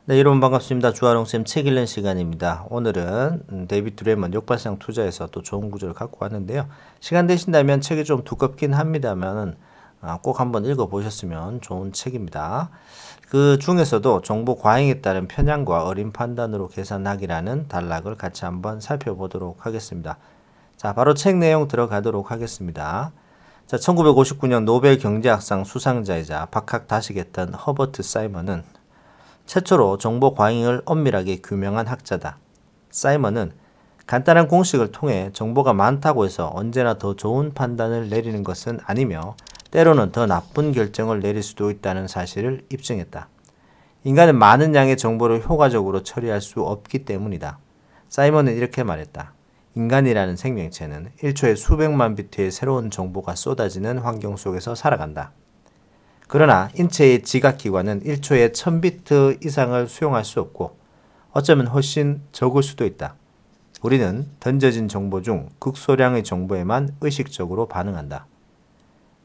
네, 여러분 반갑습니다. 주아롱쌤 책 읽는 시간입니다. 오늘은 데이비드 레먼 역발상 투자에서 또 좋은 구조를 갖고 왔는데요. 시간 되신다면 책이 좀 두껍긴 합니다만 꼭 한번 읽어보셨으면 좋은 책입니다. 그 중에서도 정보 과잉에 따른 편향과 어린 판단으로 계산하기라는 단락을 같이 한번 살펴보도록 하겠습니다. 자, 바로 책 내용 들어가도록 하겠습니다. 자, 1959년 노벨 경제학상 수상자이자 박학 다식했던 허버트 사이먼은 최초로 정보 과잉을 엄밀하게 규명한 학자다. 사이먼은 간단한 공식을 통해 정보가 많다고 해서 언제나 더 좋은 판단을 내리는 것은 아니며 때로는 더 나쁜 결정을 내릴 수도 있다는 사실을 입증했다. 인간은 많은 양의 정보를 효과적으로 처리할 수 없기 때문이다. 사이먼은 이렇게 말했다. 인간이라는 생명체는 1초에 수백만 비트의 새로운 정보가 쏟아지는 환경 속에서 살아간다. 그러나 인체의 지각기관은 1초에 1000비트 이상을 수용할 수 없고 어쩌면 훨씬 적을 수도 있다. 우리는 던져진 정보 중 극소량의 정보에만 의식적으로 반응한다.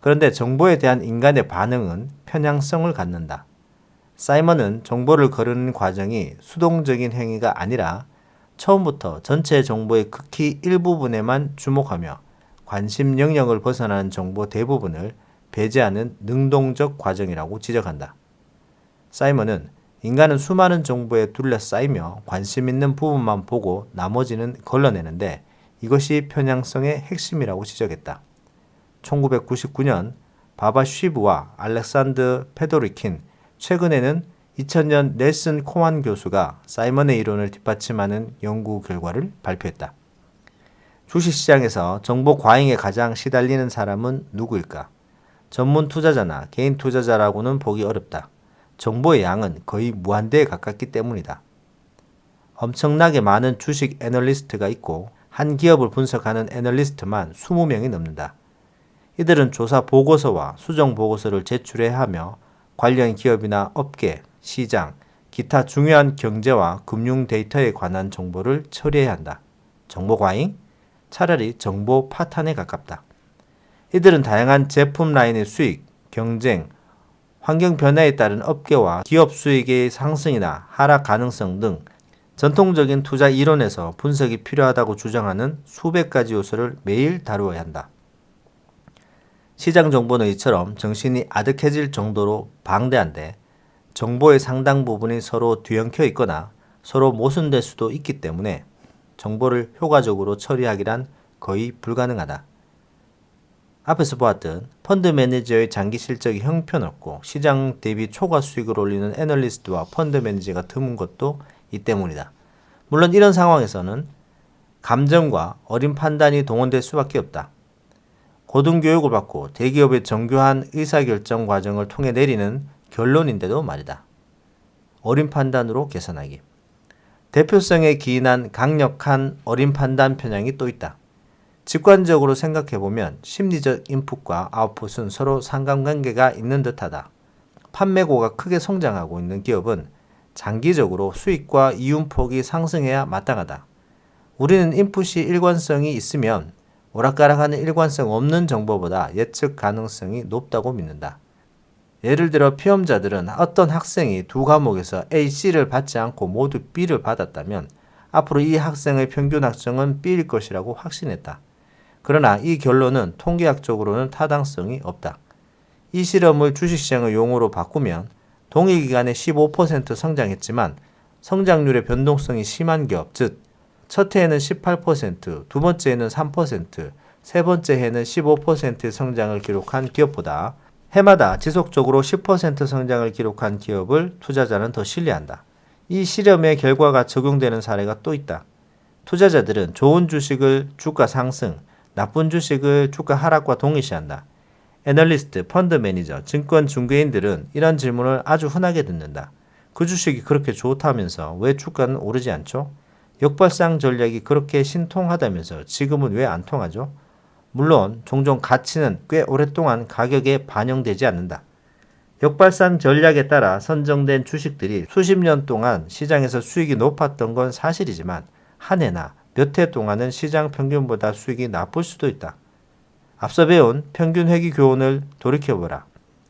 그런데 정보에 대한 인간의 반응은 편향성을 갖는다. 사이먼은 정보를 거르는 과정이 수동적인 행위가 아니라 처음부터 전체 정보의 극히 일부분에만 주목하며 관심 영역을 벗어나는 정보 대부분을 배제하는 능동적 과정이라고 지적한다. 사이먼은 인간은 수많은 정보에 둘러싸이며 관심 있는 부분만 보고 나머지는 걸러내는데 이것이 편향성의 핵심이라고 지적했다. 1999년 바바 쉬브와 알렉산드 페도리킨, 최근에는 2000년 넬슨 코만 교수가 사이먼의 이론을 뒷받침하는 연구 결과를 발표했다. 주식시장에서 정보 과잉에 가장 시달리는 사람은 누구일까? 전문 투자자나 개인 투자자라고는 보기 어렵다. 정보의 양은 거의 무한대에 가깝기 때문이다. 엄청나게 많은 주식 애널리스트가 있고 한 기업을 분석하는 애널리스트만 20명이 넘는다. 이들은 조사 보고서와 수정 보고서를 제출해야 하며 관련 기업이나 업계, 시장, 기타 중요한 경제와 금융 데이터에 관한 정보를 처리해야 한다. 정보 과잉? 차라리 정보 파탄에 가깝다. 이들은 다양한 제품 라인의 수익, 경쟁, 환경 변화에 따른 업계와 기업 수익의 상승이나 하락 가능성 등 전통적인 투자 이론에서 분석이 필요하다고 주장하는 수백 가지 요소를 매일 다루어야 한다. 시장 정보는 이처럼 정신이 아득해질 정도로 방대한데 정보의 상당 부분이 서로 뒤엉켜 있거나 서로 모순될 수도 있기 때문에 정보를 효과적으로 처리하기란 거의 불가능하다. 앞에서 보았듯 펀드 매니저의 장기 실적이 형편없고 시장 대비 초과 수익을 올리는 애널리스트와 펀드 매니저가 드문 것도 이 때문이다. 물론 이런 상황에서는 감정과 어린 판단이 동원될 수밖에 없다. 고등교육을 받고 대기업의 정교한 의사결정 과정을 통해 내리는 결론인데도 말이다. 어린 판단으로 계산하기. 대표성에 기인한 강력한 어린 판단 편향이 또 있다. 직관적으로 생각해보면 심리적 인풋과 아웃풋은 서로 상관관계가 있는 듯하다. 판매고가 크게 성장하고 있는 기업은 장기적으로 수익과 이윤폭이 상승해야 마땅하다. 우리는 인풋이 일관성이 있으면 오락가락하는 일관성 없는 정보보다 예측 가능성이 높다고 믿는다. 예를 들어 피험자들은 어떤 학생이 두 과목에서 A, C를 받지 않고 모두 B를 받았다면 앞으로 이 학생의 평균 학점은 B일 것이라고 확신했다. 그러나 이 결론은 통계학적으로는 타당성이 없다. 이 실험을 주식시장의 용어로 바꾸면 동일 기간에 15% 성장했지만 성장률의 변동성이 심한 기업, 즉 첫 해에는 18%, 두 번째에는 3%, 세 번째 해는 15%의 성장을 기록한 기업보다 해마다 지속적으로 10% 성장을 기록한 기업을 투자자는 더 신뢰한다. 이 실험의 결과가 적용되는 사례가 또 있다. 투자자들은 좋은 주식을 주가 상승, 나쁜 주식을 주가 하락과 동일시한다. 애널리스트, 펀드 매니저, 증권 중개인들은 이런 질문을 아주 흔하게 듣는다. 그 주식이 그렇게 좋다면서 왜 주가는 오르지 않죠? 역발상 전략이 그렇게 신통하다면서 지금은 왜 안 통하죠? 물론 종종 가치는 꽤 오랫동안 가격에 반영되지 않는다. 역발상 전략에 따라 선정된 주식들이 수십 년 동안 시장에서 수익이 높았던 건 사실이지만 한 해나 몇 해 동안은 시장 평균보다 수익이 나쁠 수도 있다. 앞서 배운 평균 회귀 교훈을 돌이켜보라.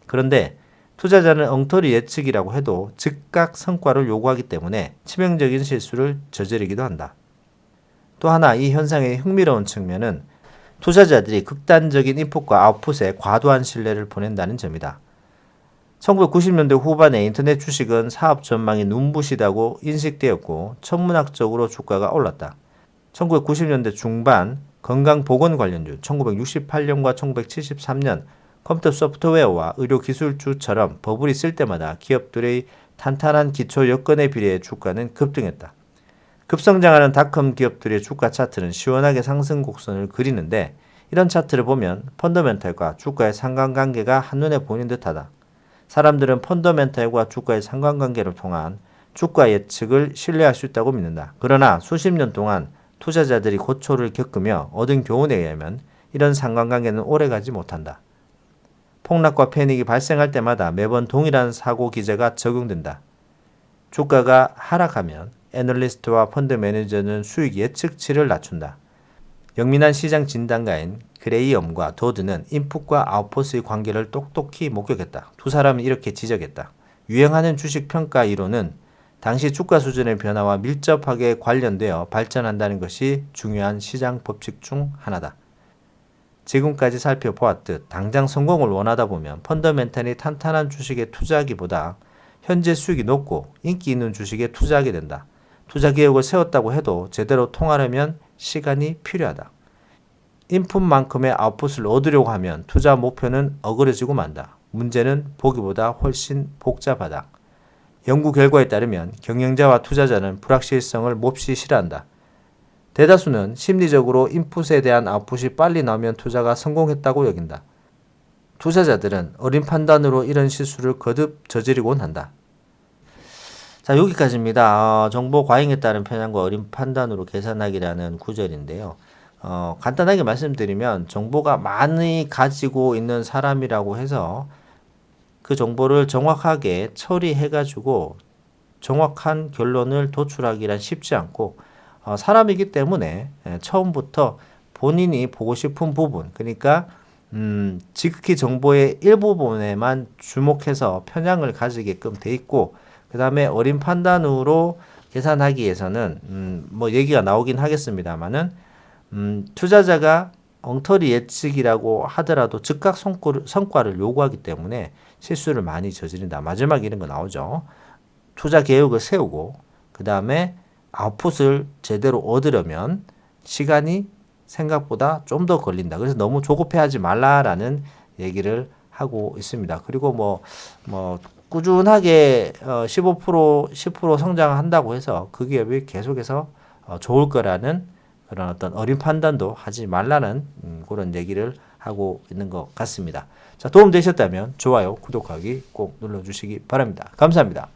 그런데 투자자는 엉터리 예측이라고 해도 즉각 성과를 요구하기 때문에 치명적인 실수를 저지르기도 한다. 또 하나 이 현상의 흥미로운 측면은 투자자들이 극단적인 인풋과 아웃풋에 과도한 신뢰를 보낸다는 점이다. 1990년대 후반에 인터넷 주식은 사업 전망이 눈부시다고 인식되었고 천문학적으로 주가가 올랐다. 1990년대 중반 건강보건 관련주, 1968년과 1973년 컴퓨터 소프트웨어와 의료기술주처럼 버블이 쓸 때마다 기업들의 탄탄한 기초 여건에 비례해 주가는 급등했다. 급성장하는 닷컴 기업들의 주가 차트는 시원하게 상승 곡선을 그리는데 이런 차트를 보면 펀더멘탈과 주가의 상관관계가 한눈에 보이는 듯하다. 사람들은 펀더멘탈과 주가의 상관관계를 통한 주가 예측을 신뢰할 수 있다고 믿는다. 그러나 수십 년 동안 투자자들이 고초를 겪으며 얻은 교훈에 의하면 이런 상관관계는 오래가지 못한다. 폭락과 패닉이 발생할 때마다 매번 동일한 사고 기제가 적용된다. 주가가 하락하면 애널리스트와 펀드 매니저는 수익 예측치를 낮춘다. 영민한 시장 진단가인 그레이엄과 도드는 인풋과 아웃풋의 관계를 똑똑히 목격했다. 두 사람은 이렇게 지적했다. 유행하는 주식 평가 이론은 당시 주가 수준의 변화와 밀접하게 관련되어 발전한다는 것이 중요한 시장 법칙 중 하나다. 지금까지 살펴보았듯 당장 성공을 원하다 보면 펀더멘탈이 탄탄한 주식에 투자하기보다 현재 수익이 높고 인기 있는 주식에 투자하게 된다. 투자 계획을 세웠다고 해도 제대로 통하려면 시간이 필요하다. 인풋만큼의 아웃풋을 얻으려고 하면 투자 목표는 어그러지고 만다. 문제는 보기보다 훨씬 복잡하다. 연구 결과에 따르면 경영자와 투자자는 불확실성을 몹시 싫어한다. 대다수는 심리적으로 인풋에 대한 아웃풋이 빨리 나오면 투자가 성공했다고 여긴다. 투자자들은 어린 판단으로 이런 실수를 거듭 저지르곤 한다. 자, 여기까지입니다. 정보 과잉에 따른 편향과 어린 판단으로 계산하기라는 구절인데요. 간단하게 말씀드리면 정보가 많이 가지고 있는 사람이라고 해서 그 정보를 정확하게 처리해가지고 정확한 결론을 도출하기란 쉽지 않고 사람이기 때문에 처음부터 본인이 보고 싶은 부분, 그러니까 지극히 정보의 일부분에만 주목해서 편향을 가지게끔 돼 있고, 그 다음에 어린 판단으로 계산하기 위해서는 뭐 얘기가 나오긴 하겠습니다만은 투자자가 엉터리 예측이라고 하더라도 즉각 성과를 요구하기 때문에 실수를 많이 저지른다. 마지막에 이런 거 나오죠. 투자 계획을 세우고 그 다음에 아웃풋을 제대로 얻으려면 시간이 생각보다 좀 더 걸린다. 그래서 너무 조급해하지 말라라는 얘기를 하고 있습니다. 그리고 뭐 꾸준하게 15% 10% 성장한다고 해서 그 기업이 계속해서 좋을 거라는 그런 어떤 어린 판단도 하지 말라는 그런 얘기를 하고 있는 것 같습니다. 자, 도움 되셨다면 좋아요, 구독하기 꼭 눌러주시기 바랍니다. 감사합니다.